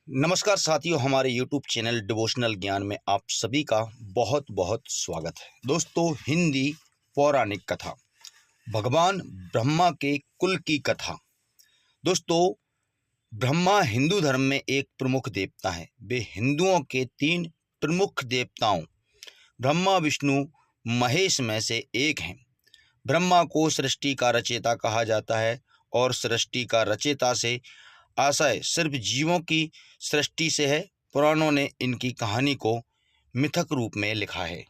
नमस्कार साथियों, हमारे YouTube चैनल डिवोशनल ज्ञान में आप सभी का बहुत बहुत स्वागत है। दोस्तों, हिंदी पौराणिक कथा, भगवान ब्रह्मा के कुल की कथा। दोस्तों, ब्रह्मा हिंदू धर्म में एक प्रमुख देवता है। वे हिंदुओं के 3 प्रमुख देवताओं ब्रह्मा, विष्णु, महेश में से एक हैं। ब्रह्मा को सृष्टि का रचयिता कहा जाता है और सृष्टि का रचयिता से आशय सिर्फ जीवों की सृष्टि से है। पुराणों ने इनकी कहानी को मिथक रूप में लिखा है।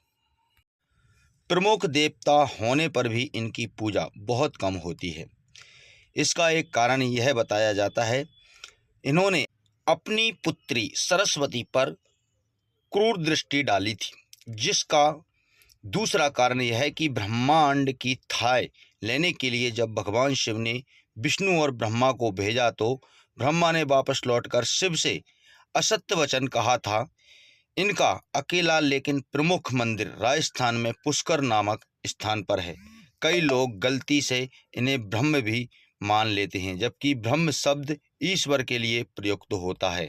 प्रमुख देवता होने पर भी इनकी पूजा बहुत कम होती है। इसका एक कारण यह बताया जाता है, इन्होंने अपनी पुत्री सरस्वती पर क्रूर दृष्टि डाली थी। जिसका दूसरा कारण यह है कि ब्रह्मांड की थाह लेने के लिए जब भगवान शिव ने विष्णु और ब्रह्मा को भेजा तो ब्रह्मा ने वापस लौटकर शिव से असत्य वचन कहा था। इनका अकेला लेकिन प्रमुख मंदिर राजस्थान में पुष्कर नामक स्थान पर है। कई लोग गलती से इन्हें ब्रह्म भी मान लेते हैं, जबकि ब्रह्म शब्द ईश्वर के लिए प्रयुक्त होता है।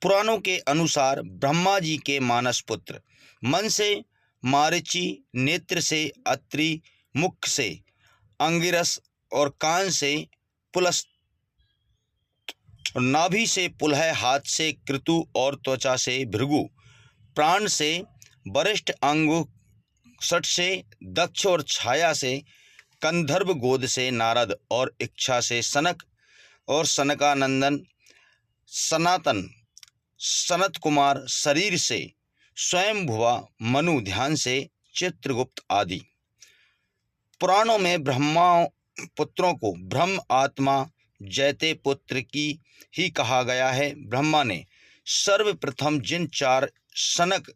पुराणों के अनुसार ब्रह्मा जी के मानस पुत्र मन से मारीचि, नेत्र से अत्रि, मुख से अंगिरस और कान से पुलस्त, नाभि से पुलह, हाथ से कृतु और त्वचा से भृगु, प्राण से वरिष्ठ, अंगु सट से दक्ष और छाया से कंधर्व, गोद से नारद और इच्छा से सनक और सनकानंदन, सनातन सनत कुमार, शरीर से स्वयं भुवा, मनु, ध्यान से चित्रगुप्त आदि। पुराणों में ब्रह्मा पुत्रों को ब्रह्म, आत्मा, जैते पुत्र की ही कहा गया है। ब्रह्मा ने सर्वप्रथम जिन 4 सनक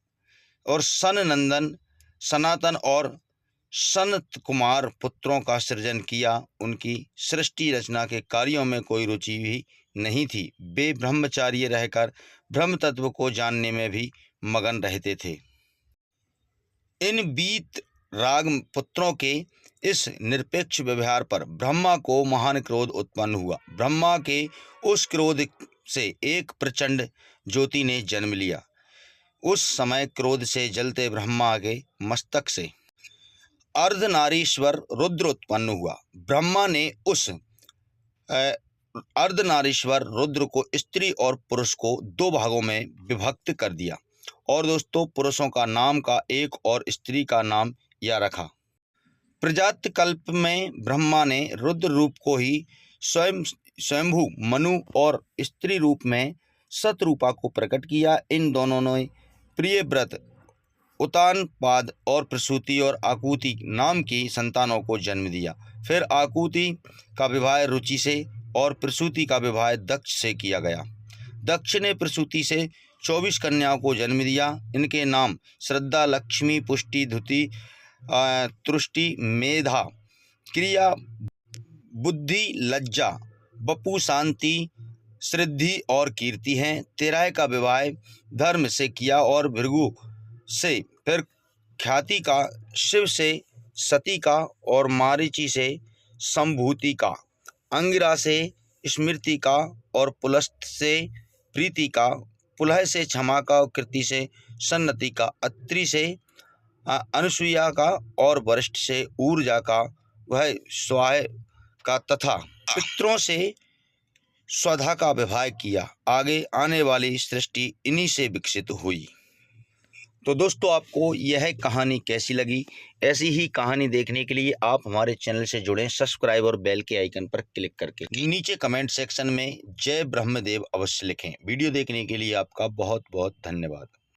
और सननंदन, सनातन और सनत कुमार पुत्रों का सृजन किया, उनकी सृष्टि रचना के कार्यों में कोई रुचि भी नहीं थी। वे ब्रह्मचार्य रहकर ब्रह्म तत्व को जानने में भी मगन रहते थे। इन बीत राग पुत्रों के इस निरपेक्ष व्यवहार पर ब्रह्मा को महान क्रोध उत्पन्न हुआ। ब्रह्मा के उस क्रोध से एक प्रचंड ज्योति ने जन्म लिया। उस समय क्रोध से जलते ब्रह्मा के मस्तक से अर्धनारीश्वर रुद्र उत्पन्न हुआ। ब्रह्मा ने उस अर्धनारीश्वर रुद्र को स्त्री और पुरुष को 2 भागों में विभक्त कर दिया और दोस्तों, पुरुषों का नाम का एक और स्त्री का नाम या रखा। प्रजाति कल्प में ब्रह्मा ने रुद्र रूप को ही स्वयंभू मनु और स्त्री रूप में सतरूपा को प्रकट किया। इन दोनों ने प्रिय व्रत, उतानपाद और प्रसूति और आकुति नाम की संतानों को जन्म दिया। फिर आकुति का विवाह रुचि से और प्रसूति का विवाह दक्ष से किया गया। दक्ष ने प्रसूति से 24 कन्याओं को जन्म दिया। इनके नाम श्रद्धा, लक्ष्मी, पुष्टि, धुति, तुष्टि, मेधा, क्रिया, बुद्धि, लज्जा, बपु, शांति, श्रद्धि और कीर्ति हैं। 13 का विवाह धर्म से किया और भृगु से, फिर ख्याति का, शिव से सती का और मारीचि से संभूति का, अंगिरा से स्मृति का और पुलस्त से प्रीति का, पुलह से क्षमा का और कृति से सन्नति का, अत्रि से अनुसुईया का और वरिष्ठ से ऊर्जा का, वह स्वाय का, तथा पितरों से स्वधा का विवाह किया। आगे आने वाली सृष्टि इन्हीं से विकसित हुई। तो दोस्तों, आपको यह कहानी कैसी लगी? ऐसी ही कहानी देखने के लिए आप हमारे चैनल से जुड़ें, सब्सक्राइब और बेल के आइकन पर क्लिक करके। नीचे कमेंट सेक्शन में जय ब्रह्मदेव अवश्य लिखें। वीडियो देखने के लिए आपका बहुत बहुत धन्यवाद।